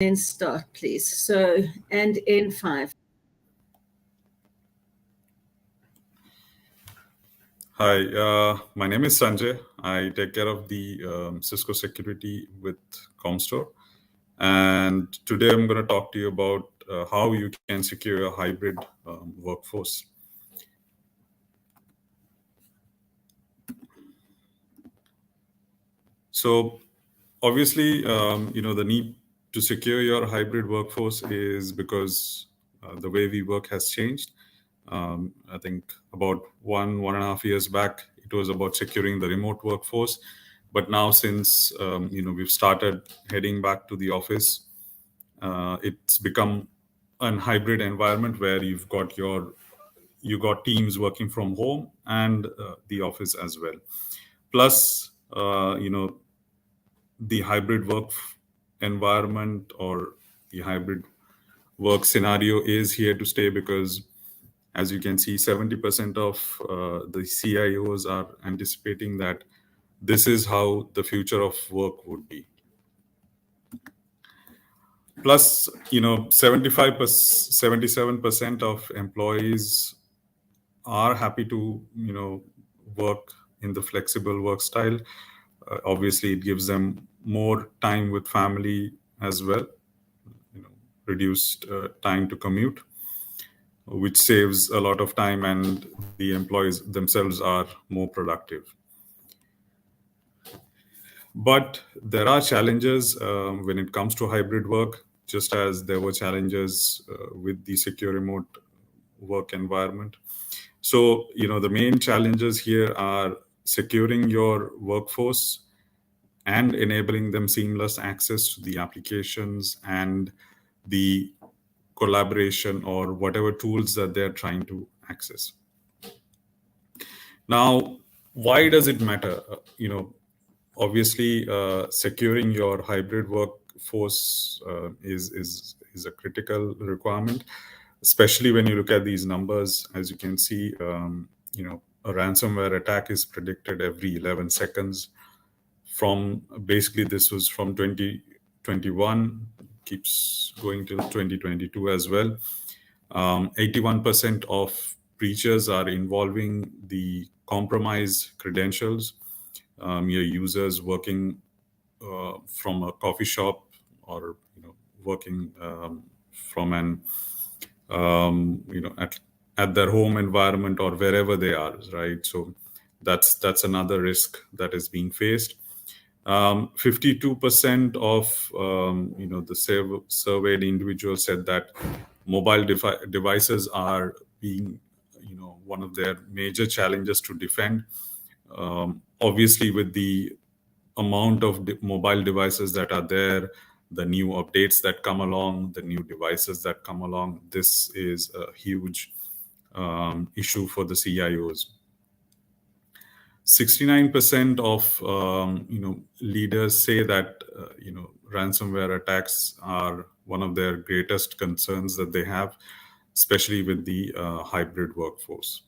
Then start, please. So, and N5. Hi, my name is Sanjay. I take care of the Cisco security with Comstore. And today I'm going to talk to you about how you can secure a hybrid workforce. So obviously, the need to secure your hybrid workforce is because the way we work has changed. I think about 1.5 years back, it was about securing the remote workforce. But now, since we've started heading back to the office, it's become an hybrid environment where you got teams working from home and the office as well. Plus, the hybrid work environment or the hybrid work scenario is here to stay because, as you can see, 70% of the CIOs are anticipating that this is how the future of work would be. Plus, 77% of employees are happy to, work in the flexible work style. Obviously, it gives them more time with family as well, reduced time to commute, which saves a lot of time, and the employees themselves are more productive. But there are challenges when it comes to hybrid work, just as there were challenges with the secure remote work environment. So, the main challenges here are securing your workforce and enabling them seamless access to the applications and the collaboration or whatever tools that they're trying to access. Now, why does it matter? Obviously, securing your hybrid workforce is a critical requirement, especially when you look at these numbers. As you can see, a ransomware attack is predicted every 11 seconds. From basically, this was from 2021, keeps going till 2022 as well. 81% of breaches are involving the compromised credentials. Your users working from a coffee shop or working from an at their home environment or wherever they are, right? So that's another risk that is being faced. 52% of the surveyed individuals said that mobile devices are being one of their major challenges to defend. Obviously, with the amount of mobile devices that are there, the new updates that come along, the new devices that come along, this is a huge issue for the CIOs. 69% of leaders say that ransomware attacks are one of their greatest concerns that they have, especially with the hybrid workforce.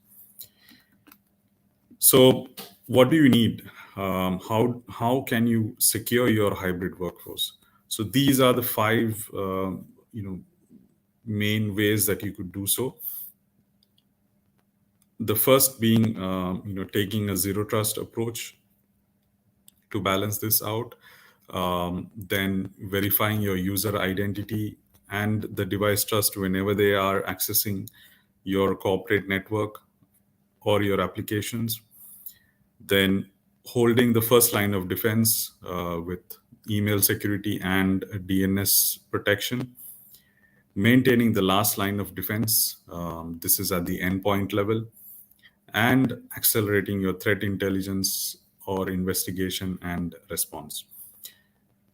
So, what do you need? How can you secure your hybrid workforce? So these are the five main ways that you could do so. The first being taking a zero trust approach to balance this out. Then verifying your user identity and the device trust whenever they are accessing your corporate network or your applications. Then holding the first line of defense with email security and DNS protection. Maintaining the last line of defense. This is at the endpoint level. And accelerating your threat intelligence or investigation and response.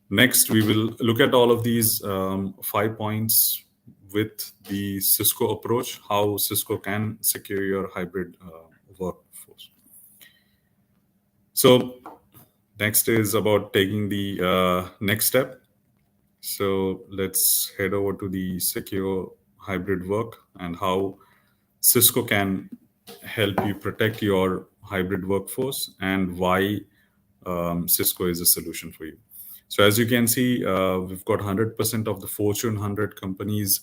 Next, we will look at all of these 5 points with the Cisco approach, how Cisco can secure your hybrid workforce. So next is about taking the next step. So let's head over to the secure hybrid work and how Cisco can help you protect your hybrid workforce and why Cisco is a solution for you. So as you can see, we've got 100% of the Fortune 100 companies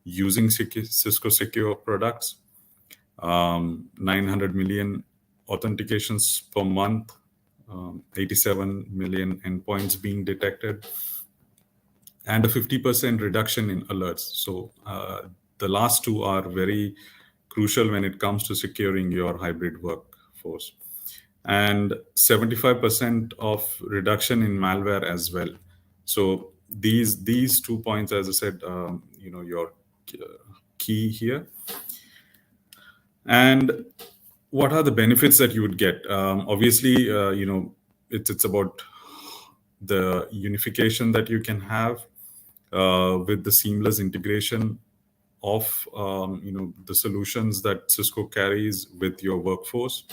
using Cisco Secure products, 900 million authentications per month, 87 million endpoints being detected, and a 50% reduction in alerts. So the last two are very crucial when it comes to securing your hybrid workforce. And 75% of reduction in malware as well. So these 2 points, as I said, your uh, key here. And what are the benefits that you would get? Obviously, it's about the unification that you can have with the seamless integration of the solutions that Cisco carries with your workforce,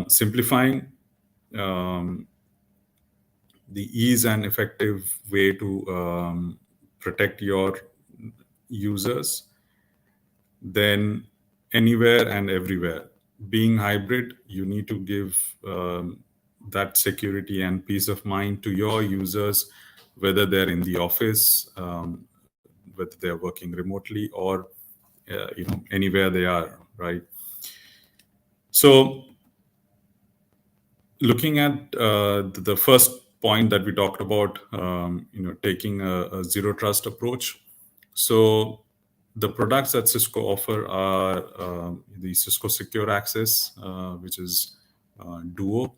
simplifying um, the ease and effective way to protect your users, then anywhere and everywhere. Being hybrid, you need to give that security and peace of mind to your users, whether they're in the office, whether they're working remotely, or anywhere they are, right? So looking at the first point that we talked about, taking a zero trust approach. So the products that Cisco offer are the Cisco Secure Access, which is Duo.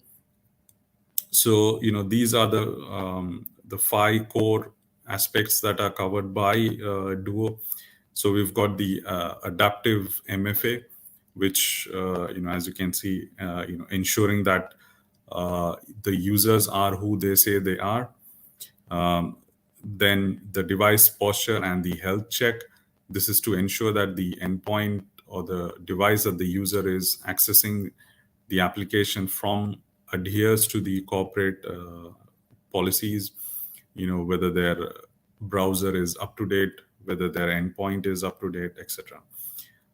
So these are the five core aspects that are covered by Duo. So we've got the adaptive MFA, which as you can see, ensuring that the users are who they say they are. Um, then the device posture and the health check. This is to ensure that the endpoint or the device that the user is accessing the application from adheres to the corporate policies, whether their browser is up to date, whether their endpoint is up to date, etc.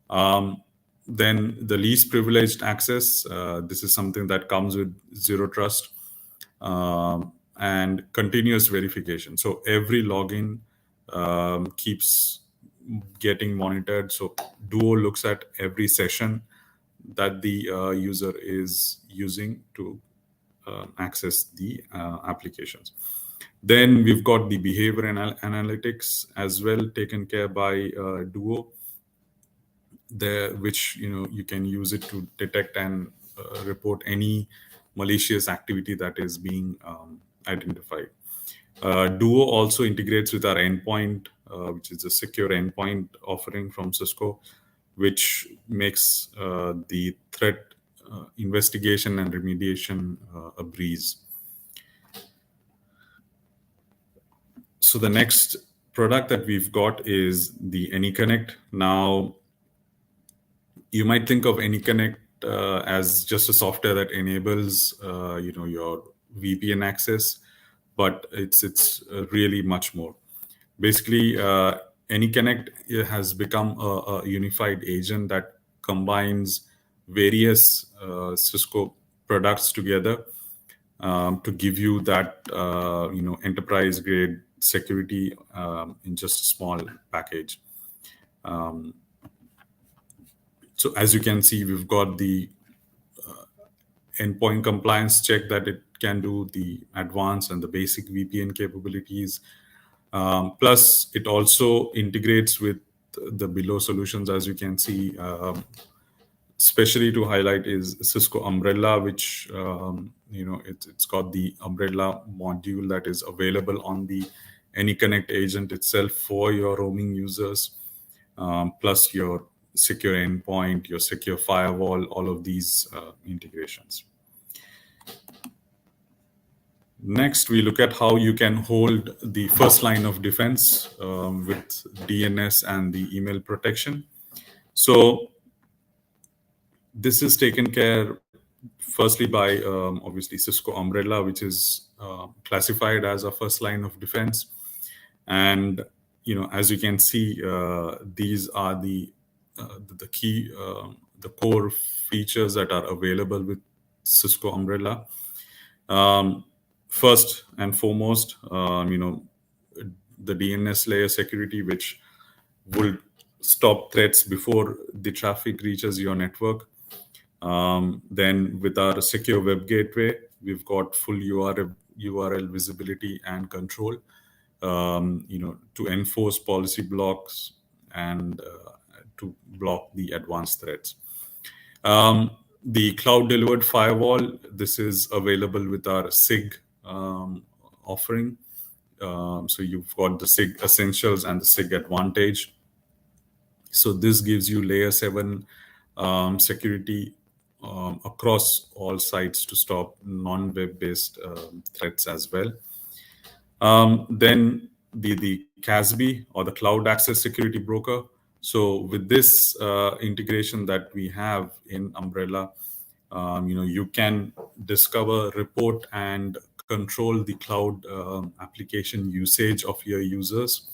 Um, then the least privileged access. This is something that comes with zero trust and continuous verification. So every login keeps getting monitored. So Duo looks at every session that the user is using to access the applications. Then we've got the behavior analytics as well, taken care by Duo, there, which you can use it to detect and report any malicious activity that is being identified. Duo also integrates with our endpoint, which is a secure endpoint offering from Cisco, which makes the threat investigation and remediation a breeze. So the next product that we've got is the AnyConnect. Now, you might think of AnyConnect as just a software that enables your VPN access, but it's really much more. Basically, AnyConnect has become a unified agent that combines various Cisco products together to give you that enterprise grade security in just a small package. Um, so as you can see, we've got the endpoint compliance check that it can do, the advanced and the basic VPN capabilities. Plus, it also integrates with the below solutions, as you can see. Especially to highlight is Cisco Umbrella, which it's got the Umbrella module that is available on the AnyConnect agent itself for your roaming users, plus your secure endpoint, your secure firewall, all of these integrations. Next, we look at how you can hold the first line of defense with DNS and the email protection. So this is taken care firstly by obviously Cisco Umbrella, which is classified as a first line of defense. And as you can see, these are the key, the core features that are available with Cisco Umbrella. Um, first and foremost, the DNS layer security, which will stop threats before the traffic reaches your network. Then with our secure web gateway, we've got full URL visibility and control, to enforce policy blocks and to block the advanced threats. The cloud delivered firewall, this is available with our SIG offering. So you've got the SIG Essentials and the SIG Advantage. So this gives you layer 7 security across all sites to stop non-web based threats as well. Then the CASB, or the Cloud Access Security Broker. So with this integration that we have in Umbrella, you can discover, report, and control the cloud application usage of your users.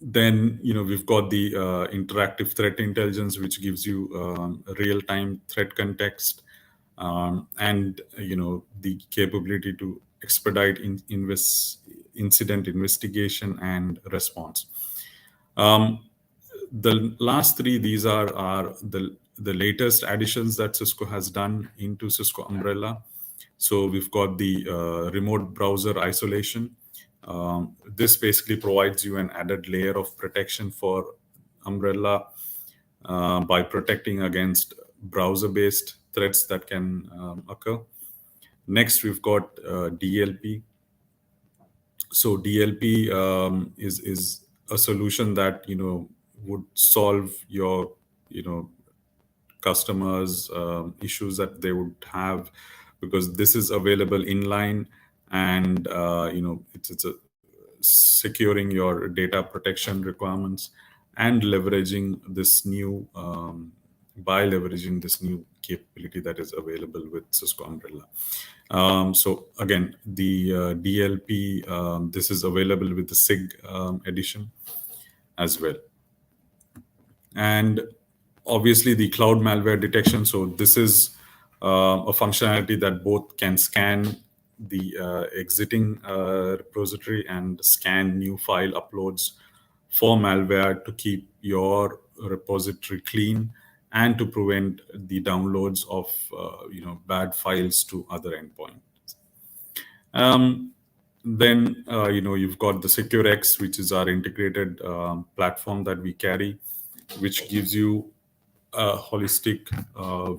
Then we've got the interactive threat intelligence, which gives you real-time threat context, and the capability to expedite incident investigation and response. The last three, these are the latest additions that Cisco has done into Cisco Umbrella. So we've got the remote browser isolation. This basically provides you an added layer of protection for Umbrella by protecting against browser-based threats that can occur. Next, we've got DLP. So DLP is a solution that would solve your customers' issues that they would have, because this is available inline, and it's a securing your data protection requirements and leveraging this new by leveraging this new capability that is available with Cisco Umbrella. So again, the DLP, this is available with the SIG edition as well. And obviously the cloud malware detection. So this is a functionality that both can scan the exiting repository and scan new file uploads for malware to keep your repository clean and to prevent the downloads of bad files to other endpoints. Then you've got the SecureX, which is our integrated platform that we carry, which gives you a holistic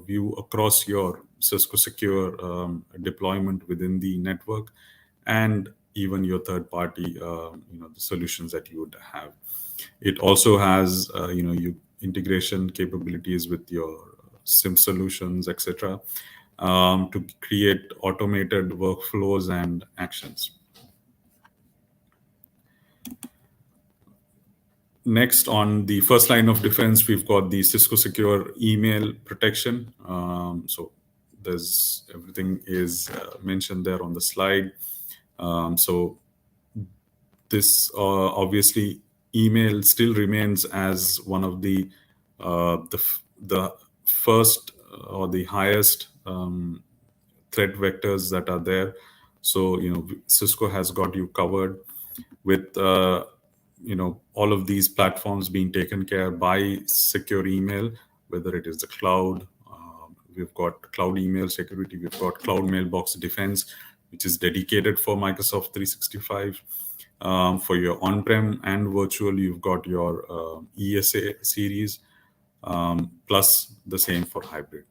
view across your Cisco Secure deployment within the network, and even your third-party the solutions that you would have. It also has integration capabilities with your SIM solutions, etc., to create automated workflows and actions. Next, on the first line of defense, we've got the Cisco Secure email protection. So there's everything is mentioned there on the slide. So this obviously email still remains as one of the first or the highest threat vectors that are there. So Cisco has got you covered with all of these platforms being taken care by secure email, whether it is the cloud. We've got cloud email security. We've got cloud mailbox defense, which is dedicated for Microsoft 365. For your on-prem and virtual, you've got your ESA series, plus the same for hybrid.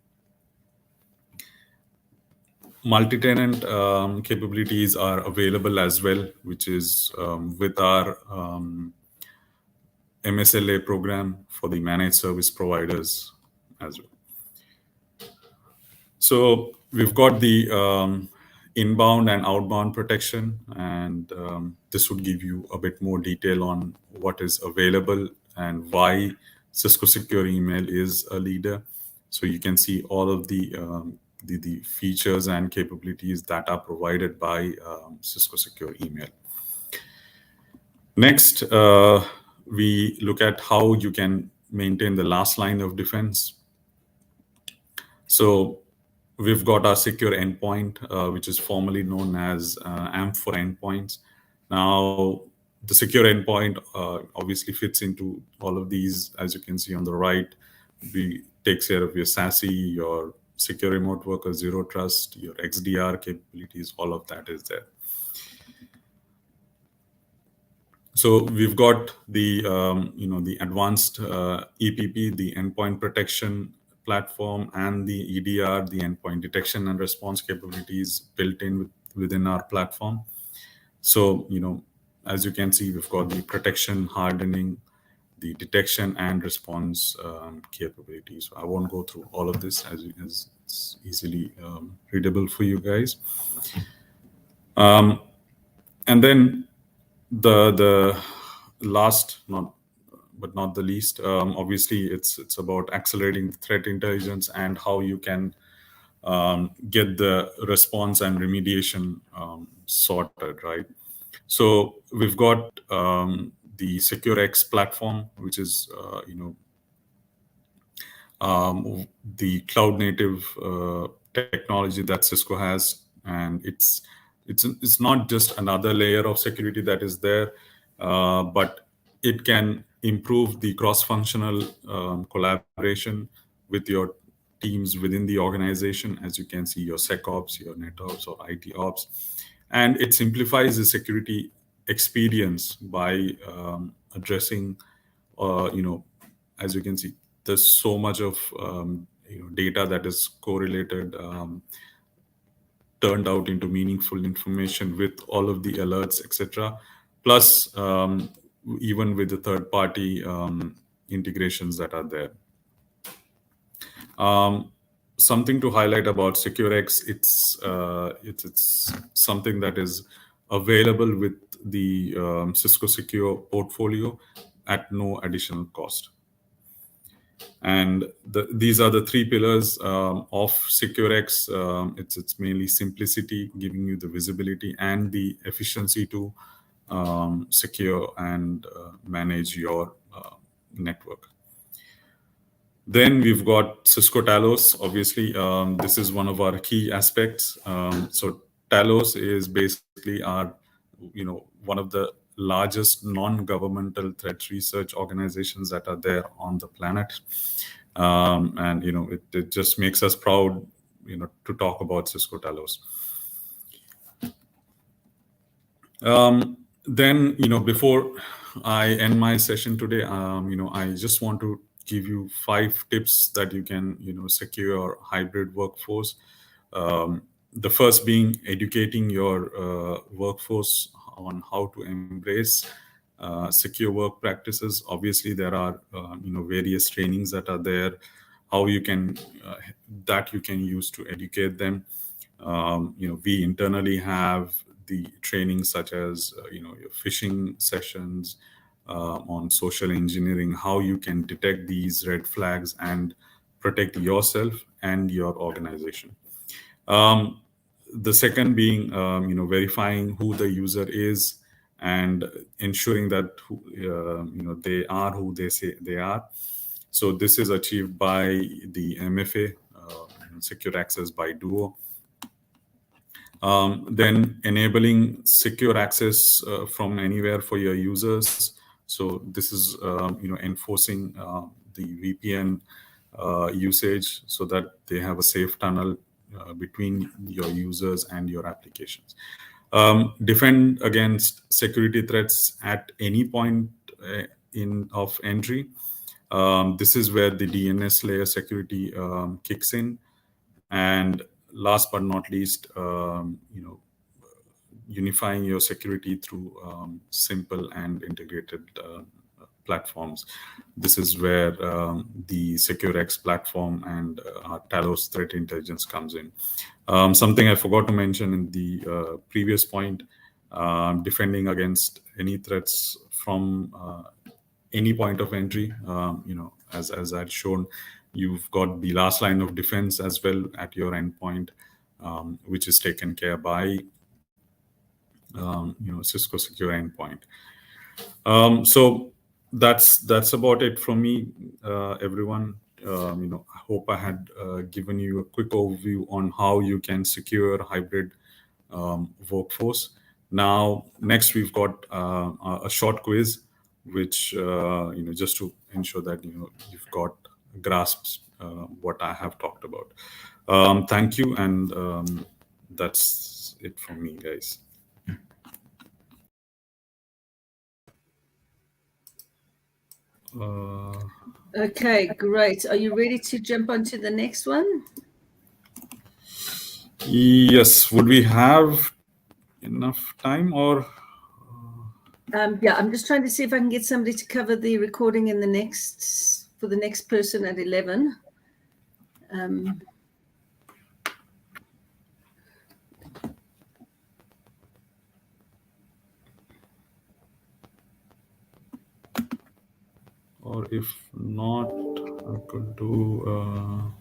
Multi-tenant capabilities are available as well, which is with our MSLA program for the managed service providers as well. So we've got the inbound and outbound protection, and this would give you a bit more detail on what is available and why Cisco Secure Email is a leader. So you can see all of the features and capabilities that are provided by Cisco Secure Email. Next, we look at how you can maintain the last line of defense. So We've got our secure endpoint, which is formerly known as AMP for endpoints. Now, the secure endpoint obviously fits into all of these. As you can see on the right, we takes care of your SASE, your secure remote worker, zero trust, your XDR capabilities. All of that is there. So we've got the the advanced EPP, the endpoint protection platform, and the EDR, the endpoint detection and response capabilities built in within our platform. So as you can see, we've got the protection, hardening, the detection and response capabilities. So I won't go through all of this as it's easily readable for you guys. And then the last, not but not the least, obviously it's about accelerating the threat intelligence and how you can get the response and remediation sorted, right? So we've got the SecureX platform, which is the cloud native technology that Cisco has, and it's not just another layer of security that is there, but it can improve the cross-functional collaboration with your teams within the organization. As you can see, your SecOps, your NetOps, or IT Ops, and it simplifies the security experience by addressing, as you can see, there's so much of data that is correlated, turned out into meaningful information with all of the alerts, etc. Plus, even with the third-party integrations that are there. Something to highlight about SecureX, it's something that is available with the Cisco Secure portfolio at no additional cost. And these are the three pillars of SecureX. It's mainly simplicity, giving you the visibility and the efficiency to secure and manage your network. Then we've got Cisco Talos. Obviously, this is one of our key aspects. So Talos is basically our, one of the largest non-governmental threat research organizations that are there on the planet. And it just makes us proud, to talk about Cisco Talos. Then, before I end my session today, I just want to give you 5 tips that you can, secure your hybrid workforce. The first being educating your workforce on how to embrace secure work practices. Obviously, there are various trainings that are there, how you can that you can use to educate them. We internally have the training such as your phishing sessions, on social engineering, how you can detect these red flags and protect yourself and your organization. The second being, verifying who the user is and ensuring that they are who they say they are. So this is achieved by the MFA, Secure Access by Duo. Then enabling secure access from anywhere for your users. So this is enforcing the VPN usage so that they have a safe tunnel between your users and your applications. Defend against security threats at any point of entry. This is where the DNS layer security kicks in. And last but not least, unifying your security through simple and integrated platforms. This is where the SecureX platform and our Talos threat intelligence comes in. Something I forgot to mention in the previous point, defending against any threats from any point of entry. As I'd shown, you've got the last line of defense as well at your endpoint, which is taken care by Cisco Secure Endpoint. So that's about it from me, everyone. I hope I had given you a quick overview on how you can secure hybrid workforce. Now, next we've got a short quiz, which just to ensure that you've got grasps what I have talked about. Thank you, and that's it from me, guys. Okay, great. Are you ready to jump onto the next one? Yes. Would we have enough time or? Yeah, I'm just trying to see if I can get somebody to cover the recording for the next person at 11. Or if not, I could do.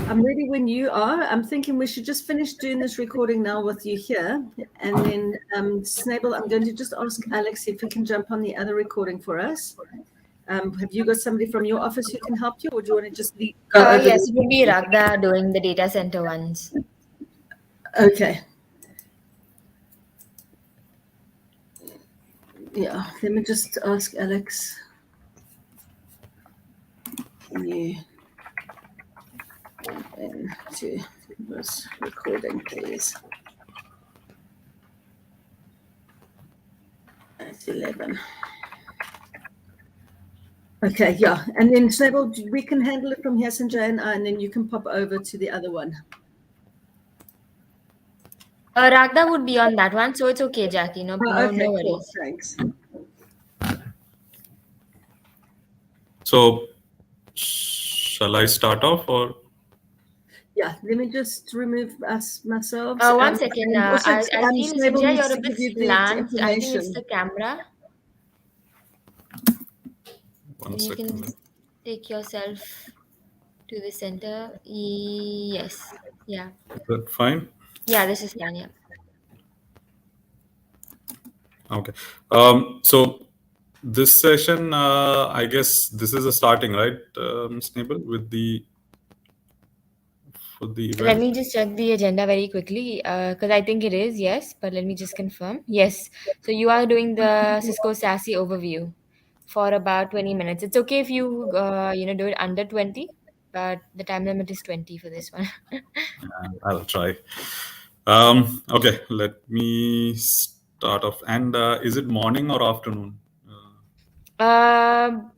I'm ready when you are. I'm thinking we should just finish doing this recording now with you here. And then, Snable, I'm going to just ask Alex if he can jump on the other recording for us. Have you got somebody from your office who can help you, or do you want to just go over? Yes, it would be Ragda doing the data center ones. Okay. Yeah, let me just ask Alex. Can you into this recording, please? At 11. Okay, yeah. And then Snable, we can handle it from here, Sanjay and I, and then you can pop over to the other one. Ragda would be on that one, so it's okay, Jackie. No, Oh, no, okay, no cool. worries. Thanks. So shall I start off or? Yeah, let me just remove myself. One second. And also, I feel, Snable Sanjay, needs you're to a bit give you the slant. I think it's information. the camera. One You can second. take yourself to the center. Yes. Yeah. Is that fine? Yeah, this is fine. Yeah. Okay. So this session, I guess this is a starting, right, Snable, with the for the Let event. me just check the agenda very quickly because I think it is, yes, but let me just confirm. Yes. So you are doing the Cisco SASE overview for about 20 minutes. It's okay if you, do it under 20, but the time limit is 20 for this one. I'll try. Okay, let me start off. And is it morning or afternoon?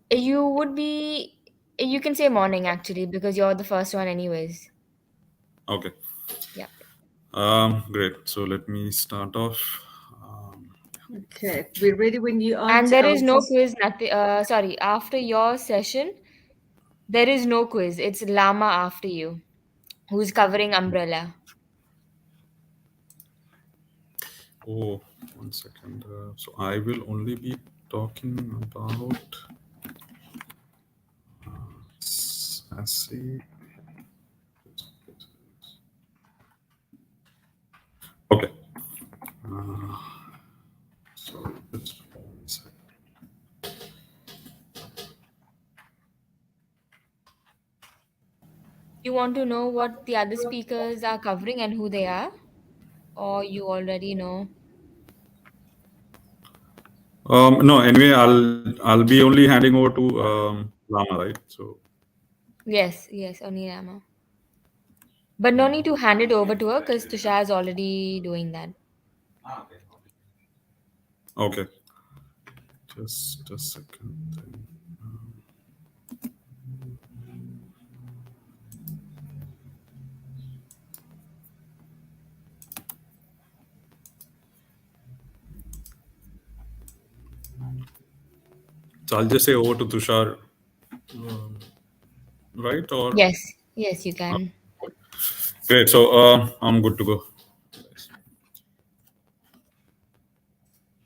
You would be, you can say morning actually because you're the first one anyways. Okay. Yeah. Great. So let me start off. Okay, we're ready when you are. And there is no quiz, nothing, sorry, after your session, there is no quiz. It's Lama after you, who's covering umbrella. Oh, one second. So I will only be talking about SASE. Okay. So just one second. You want to know what the other speakers are covering and who they are? Or you already know? No, anyway, I'll be only handing over to Lama, right? So Yes, yes, only Rama. But no need to hand it over to her because Tushar is already doing that. okay, just a second. Then. So I'll just say over to Tushar, right? Or Yes, yes, you can. great. So I'm good to go.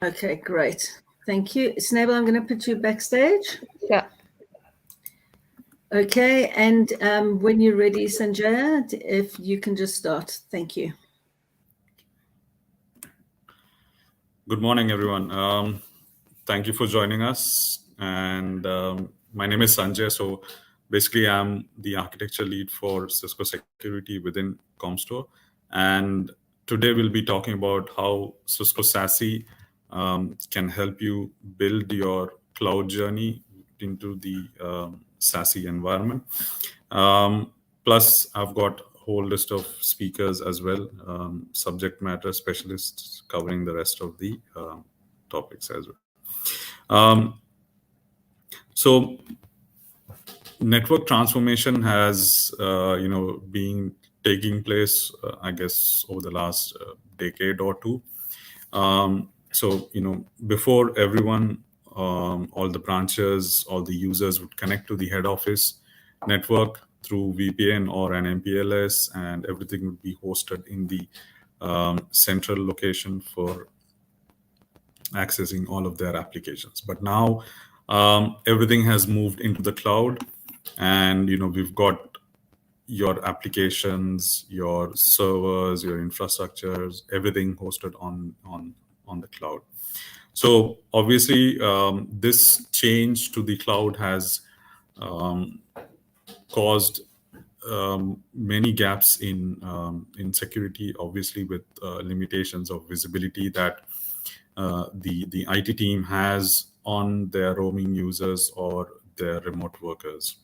Okay, great. Thank you. Snable, I'm going to put you backstage. Yeah. Okay, and when you're ready, Sanjaya, if you can just start. Thank you. Good morning, everyone. Thank you for joining us. And my name is Sanjay. So basically, I'm the architecture lead for Cisco Security within Comstore. And today we'll be talking about how Cisco SASE can help you build your cloud journey into the SASE environment. Plus, I've got a whole list of speakers as well, subject matter specialists covering the rest of the topics as well. So network transformation has been taking place I guess over the last decade or two. So before everyone, all the branches, all the users would connect to the head office network through VPN or an MPLS, and everything would be hosted in the central location for accessing all of their applications. But now everything has moved into the cloud, and we've got your applications, your servers, your infrastructures, everything hosted on the cloud. So obviously, this change to the cloud has caused many gaps in security, obviously with limitations of visibility that the IT team has on their roaming users or their remote workers.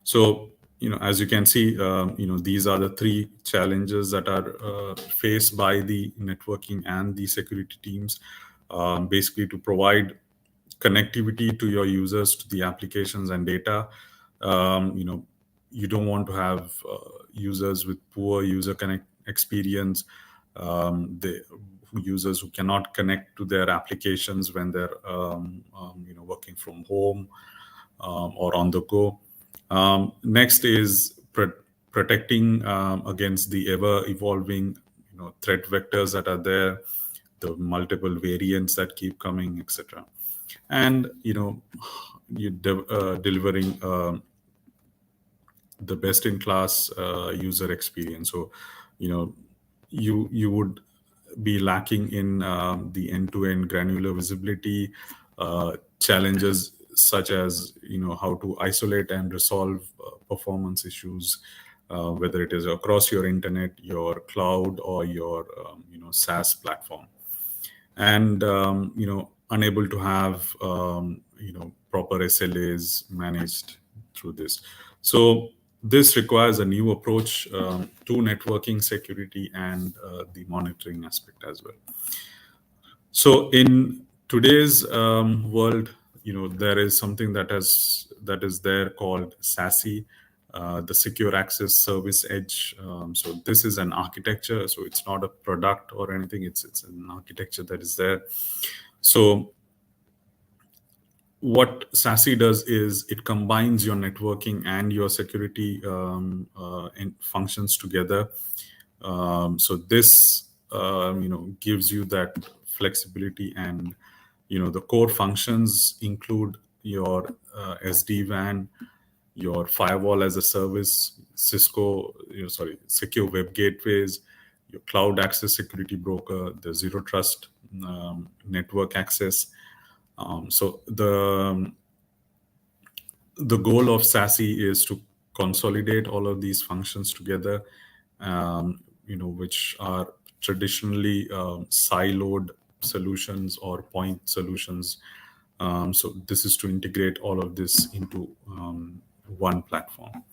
So, as you can see, these are the three challenges that are faced by the networking and the security teams, basically to provide connectivity to your users, to the applications and data. You don't want to have users with poor user connect experience, the users who cannot connect to their applications when they're working from home or on the go. Next is protecting against the ever evolving threat vectors that are there, the multiple variants that keep coming, etc. And delivering the best in class user experience. So you would be lacking in the end-to-end granular visibility, challenges such as how to isolate and resolve performance issues, whether it is across your internet, your cloud, or your SaaS platform, and unable to have proper SLAs managed through this. So this requires a new approach to networking security and the monitoring aspect as well. So in today's world, there is something that is there called SASE, the Secure Access Service Edge. So this is an architecture. So it's not a product or anything. It's an architecture that is there. So what SASE does is it combines your networking and your security functions together. So this gives you that flexibility, and the core functions include your SD-WAN, your firewall as a service, secure web gateways, your cloud access security broker, the zero trust network access. So the goal of SASE is to consolidate all of these functions together, which are traditionally siloed solutions or point solutions. So this is to integrate all of this into one platform.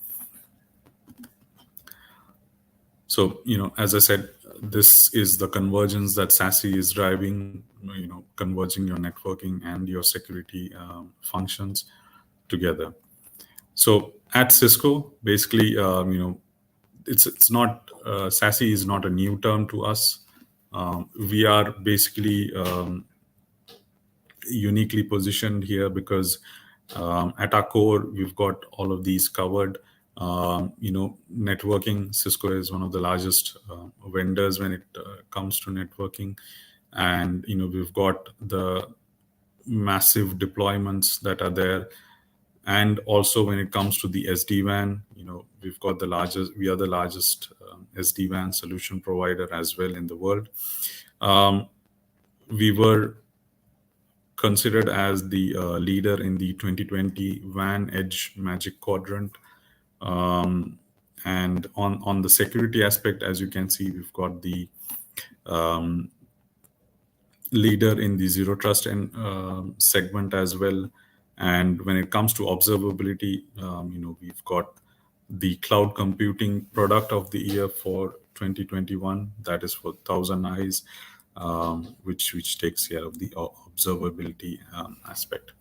So, as I said, this is the convergence that SASE is driving, converging your networking and your security functions together. So at Cisco, basically, it's not, SASE is not a new term to us. We are basically uniquely positioned here because at our core, we've got all of these covered. Networking, Cisco is one of the largest vendors when it comes to networking. And, we've got the massive deployments that are there. And also when it comes to the SD-WAN, we are the largest SD-WAN solution provider as well in the world. We were considered as the leader in the 2020 WAN Edge Magic Quadrant. And on the security aspect, as you can see, we've got the leader in the zero trust and segment as well. And when it comes to observability, we've got the cloud computing product of the year for 2021. That is for ThousandEyes, which takes care of the observability aspect.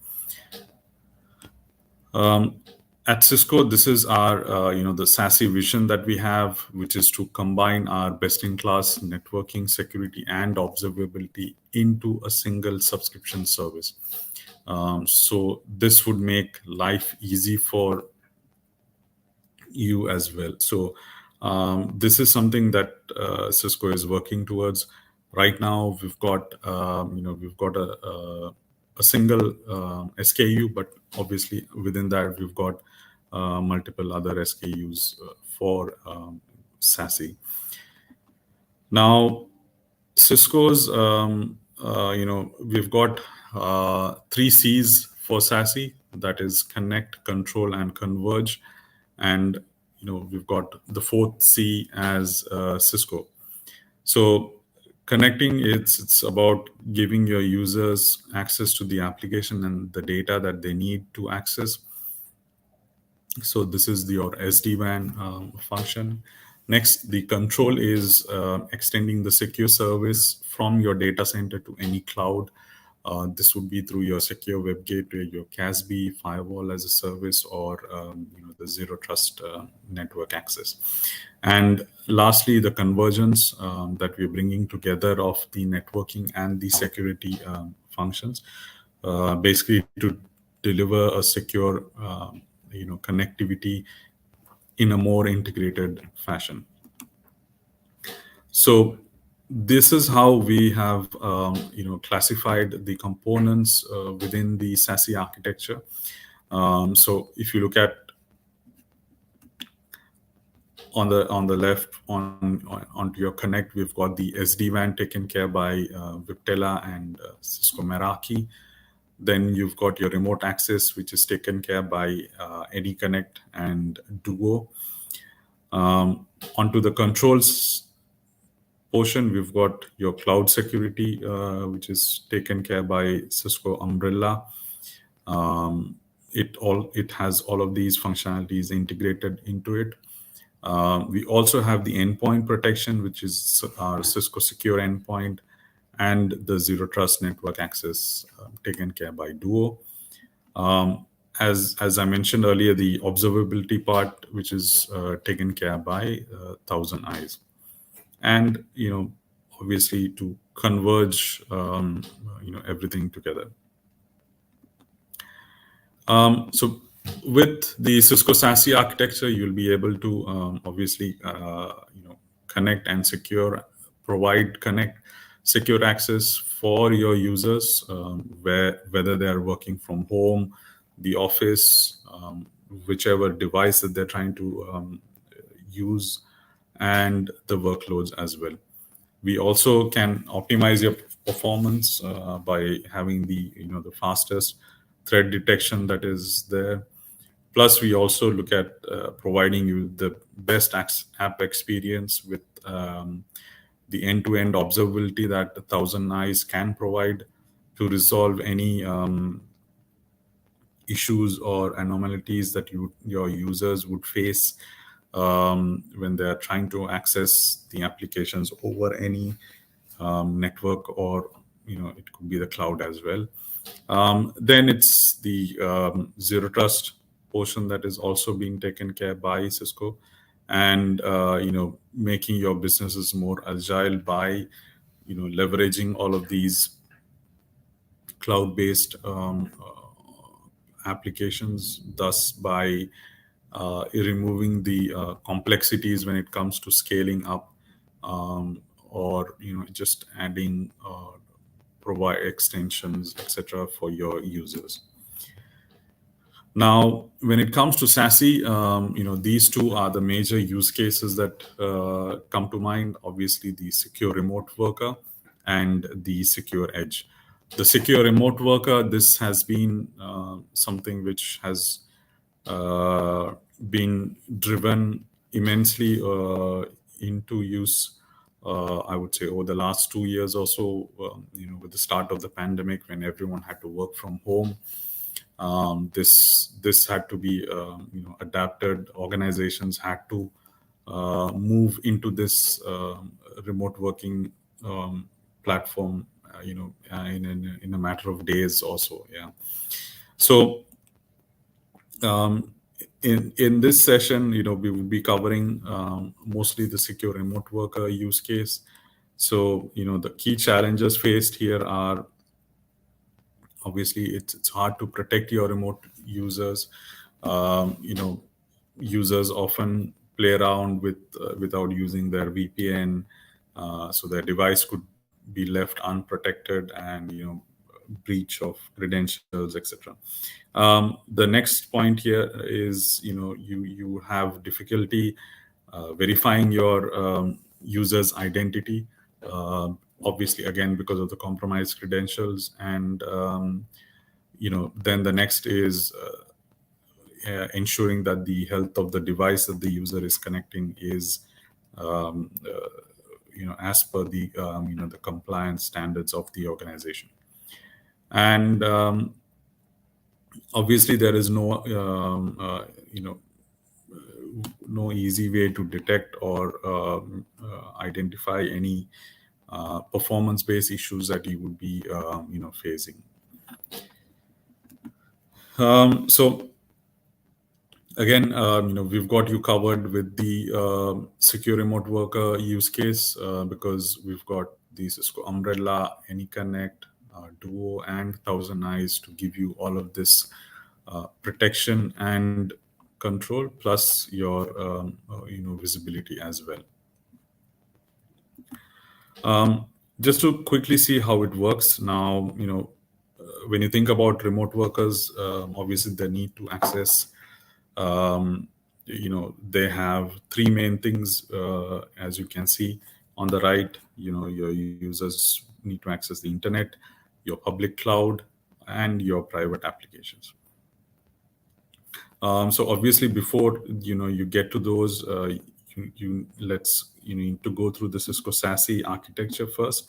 At Cisco, this is our, the SASE vision that we have, which is to combine our best-in-class networking, security, and observability into a single subscription service. So this would make life easy for you as well. So this is something that Cisco is working towards. Right now, we've got a single SKU, but obviously within that we've got multiple other SKUs for SASE. Now, Cisco's, we've got 3 C's for SASE, that is connect, control, and converge. And, we've got the 4th C as Cisco. So connecting, it's about giving your users access to the application and the data that they need to access. So this is your SD-WAN function. Next, the control is extending the secure service from your data center to any cloud This would be through your secure web gateway, your CASB, firewall as a service, or the zero trust network access. And lastly, the convergence that we're bringing together of the networking and the security functions, basically to deliver a secure, connectivity in a more integrated fashion. So this is how we have, classified the components within the SASE architecture. So if you look at on the left onto your connect, we've got the SD-WAN taken care by Viptela and Cisco Meraki. Then you've got your remote access, which is taken care by AnyConnect and Duo. Onto the controls portion, we've got your cloud security, which is taken care by Cisco Umbrella. It has all of these functionalities integrated into it. We also have the endpoint protection, which is our Cisco Secure Endpoint, and the Zero Trust Network Access taken care by Duo. As I mentioned earlier, the observability part, which is taken care by Thousand Eyes. And, obviously to converge, everything together. So with the Cisco SASE architecture, you'll be able to obviously, connect and connect secure access for your users, whether they're working from home, the office, whichever device that they're trying to use, and the workloads as well. We also can optimize your performance by having the fastest threat detection that is there. Plus, we also look at providing you the best app experience with the end-to-end observability that the Thousand Eyes can provide to resolve any issues or anomalies that your users would face when they are trying to access the applications over any network, or it could be the cloud as well. Then it's the zero trust portion that is also being taken care by Cisco, and making your businesses more agile by leveraging all of these cloud-based applications, thus by removing the complexities when it comes to scaling up, or just adding provide extensions, etc., for your users. Now, when it comes to SASE, these two are the major use cases that come to mind. Obviously, the secure remote worker and the secure edge. The secure remote worker, this has been something which has been driven immensely into use, I would say, over the last 2 years or so, with the start of the pandemic, when everyone had to work from home. This had to be adapted. Organizations had to move into this remote working platform, in a matter of days or so. Yeah. So in this session, we will be covering mostly the secure remote worker use case. So the key challenges faced here are, obviously, it's hard to protect your remote users. Users often play around without using their VPN, so their device could be left unprotected, and breach of credentials, etc. The next point here is you have difficulty verifying your user's identity. Obviously, again, because of the compromised credentials. And then the next is ensuring that the health of the device that the user is connecting is as per the the compliance standards of the organization. And obviously, there is no no easy way to detect or identify any performance-based issues that you would be facing. So again, we've got you covered with the secure remote worker use case because we've got the Cisco Umbrella, AnyConnect, Duo, and Thousand Eyes to give you all of this protection and control, plus your visibility as well. Just to quickly see how it works now, when you think about remote workers, obviously they need to access. They have three main things, as you can see on the right. Your users need to access the internet, your public cloud, and your private applications. So obviously, before you get to those, you need to go through the Cisco SASE architecture first,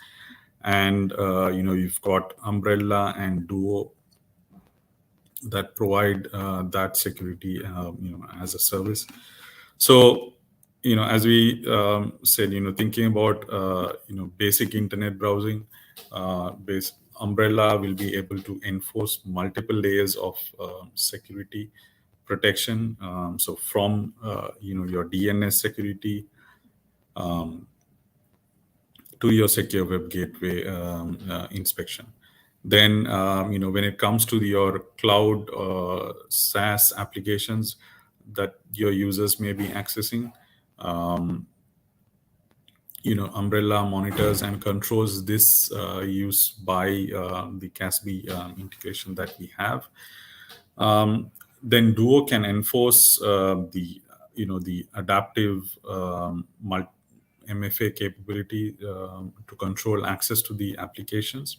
and you've got Umbrella and Duo that provide that security as a service. So as we said, thinking about basic internet browsing, base Umbrella will be able to enforce multiple layers of security protection. So from your DNS security to your secure web gateway inspection. Then, when it comes to your cloud SaaS applications that your users may be accessing, Umbrella monitors and controls this use by the CASB integration that we have. Then Duo can enforce the adaptive MFA capability to control access to the applications.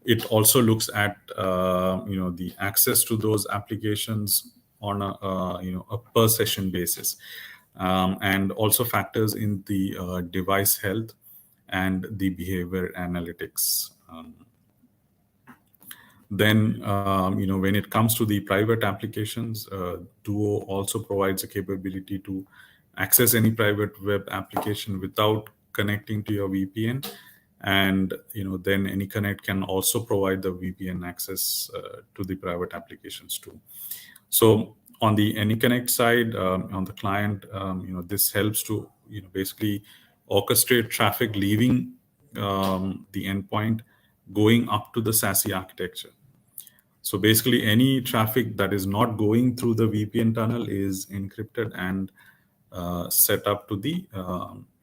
It also looks at the access to those applications on a per session basis, and also factors in the device health and the behavior analytics. Then, when it comes to the private applications, Duo also provides a capability to access any private web application without connecting to your VPN. And then AnyConnect can also provide the VPN access to the private applications too. So on the AnyConnect side, on the client, this helps to basically orchestrate traffic leaving the endpoint, going up to the SASE architecture. So basically, any traffic that is not going through the VPN tunnel is encrypted and set up to the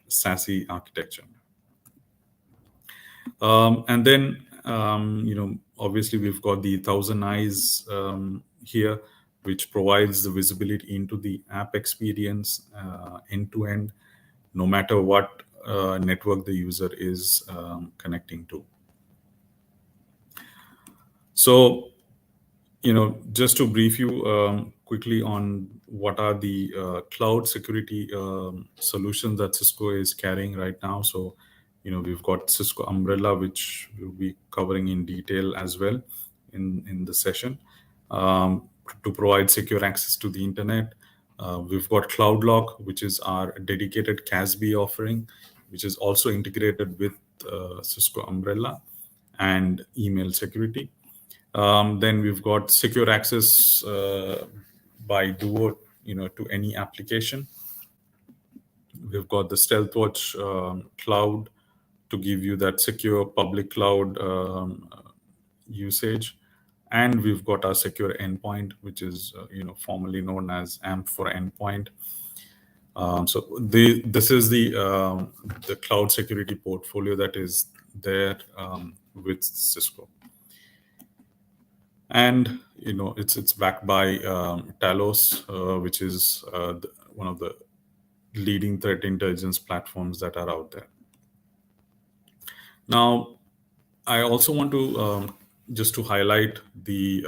SASE architecture. And then, obviously, we've got the Thousand Eyes here, which provides the visibility into the app experience end to end, no matter what network the user is connecting to. So, just to brief you quickly on what are the cloud security solutions that Cisco is carrying right now. So, we've got Cisco Umbrella, which we'll be covering in detail as well in the session, to provide secure access to the internet. We've got CloudLock, which is our dedicated CASB offering, which is also integrated with Cisco Umbrella and email security. Then we've got secure access by Duo, to any application. We've got the StealthWatch cloud to give you that secure public cloud usage, and we've got our secure endpoint, which is formerly known as AMP for endpoint. So this is the cloud security portfolio that is there with Cisco. And it's backed by Talos, which is one of the leading threat intelligence platforms that are out there. Now, I also want to just to highlight the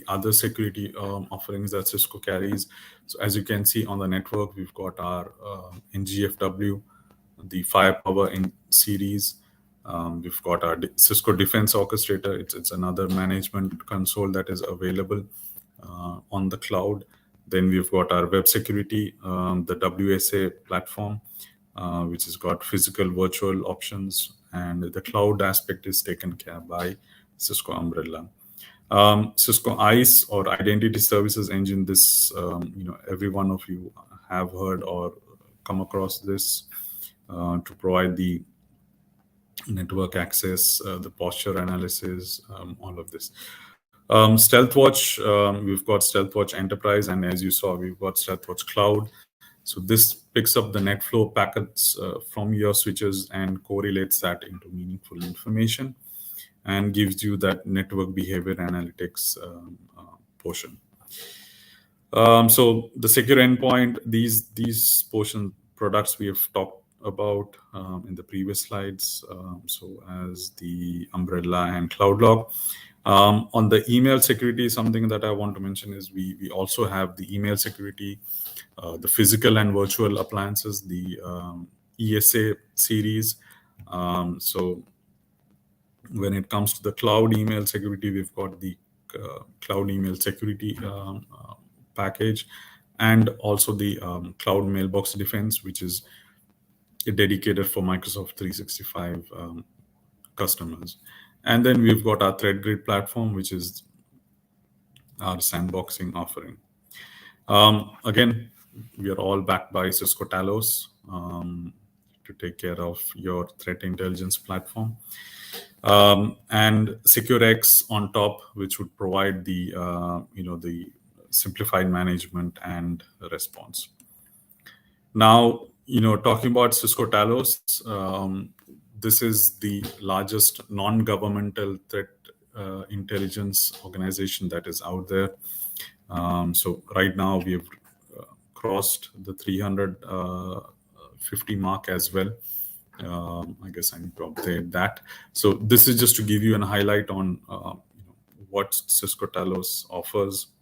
other security offerings that Cisco carries. So as you can see on the network, we've got our NGFW, the Firepower in series. We've got our Cisco Defense Orchestrator. It's another management console that is available on the cloud. Then we've got our web security, the WSA platform, which has got physical, virtual options, and the cloud aspect is taken care by Cisco Umbrella. Cisco ICE, or Identity Services Engine, this every one of you have heard or come across this to provide the network access, the posture analysis, all of this. StealthWatch, we've got StealthWatch Enterprise, and as you saw, we've got StealthWatch Cloud. So this picks up the NetFlow packets from your switches and correlates that into meaningful information and gives you that network behavior analytics portion. So the secure endpoint, these portion products we have talked about in the previous slides. So as the Umbrella and CloudLog. On the email security, something that I want to mention is we also have the email security, the physical and virtual appliances, the ESA series. So when it comes to the cloud email security, we've got the cloud email security package, and also the cloud mailbox defense, which is dedicated for Microsoft 365 customers. And then we've got our ThreadGrid platform, which is our sandboxing offering. Again, we are all backed by Cisco Talos to take care of your threat intelligence platform. And SecureX on top, which would provide the the simplified management and response. Now, talking about Cisco Talos, this is the largest non-governmental threat intelligence organization that is out there. So right now we have crossed the 350 mark as well. I guess I need to update that. So this is just to give you a highlight on what Cisco Talos offers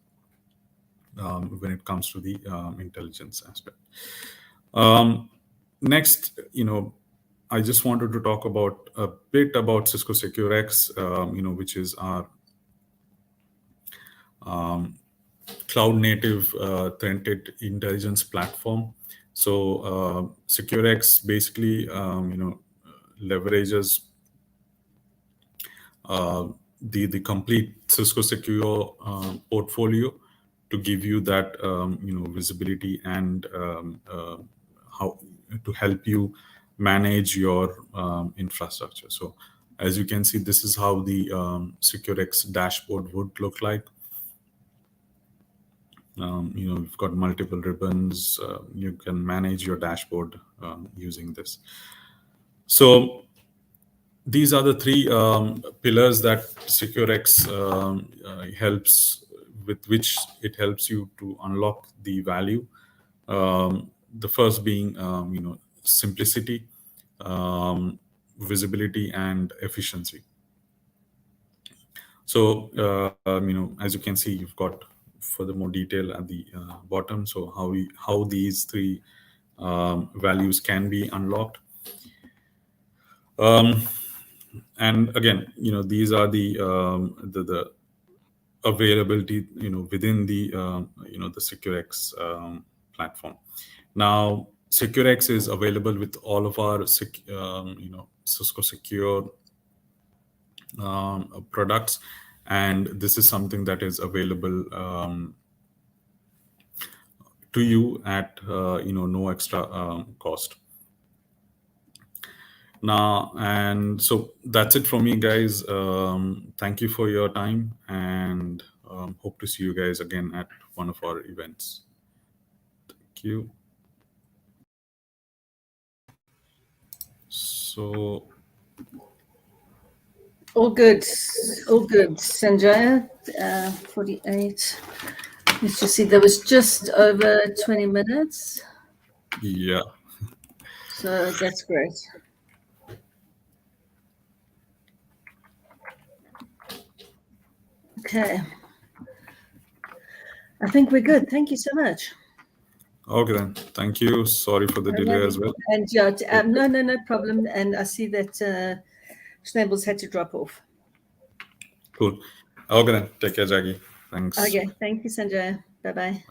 when it comes to the intelligence aspect. Next, I just wanted to talk about a bit about Cisco SecureX, which is our cloud native threat intelligence platform. So SecureX basically, leverages the complete Cisco Secure portfolio to give you that visibility and how to help you manage your infrastructure. So as you can see, this is how the SecureX dashboard would look like. You've got multiple ribbons. You can manage your dashboard using this. So these are the three pillars that SecureX helps, with which it helps you to unlock the value. The first being, simplicity, visibility, and efficiency. So, as you can see, you've got further more detail at the bottom. So how these three values can be unlocked. And again, these are the availability, within the the SecureX platform. Now, SecureX is available with all of our Cisco Secure products, and this is something that is available to you at no extra cost. Now, and so that's it from me, guys. Thank you for your time, and hope to see you guys again at one of our events. Thank you. So all good, Sanjaya. 48. Let's just see. There was just over 20 minutes. Yeah. So that's great. Okay. I think we're good. Thank you so much. Okay then. Thank you. Sorry for the delay as well. And yeah, no problem. And I see that Schnabel's had to drop off. Cool. Okay then. Take care, Jackie. Thanks. Okay. Thank you, Sanjaya. Bye-bye.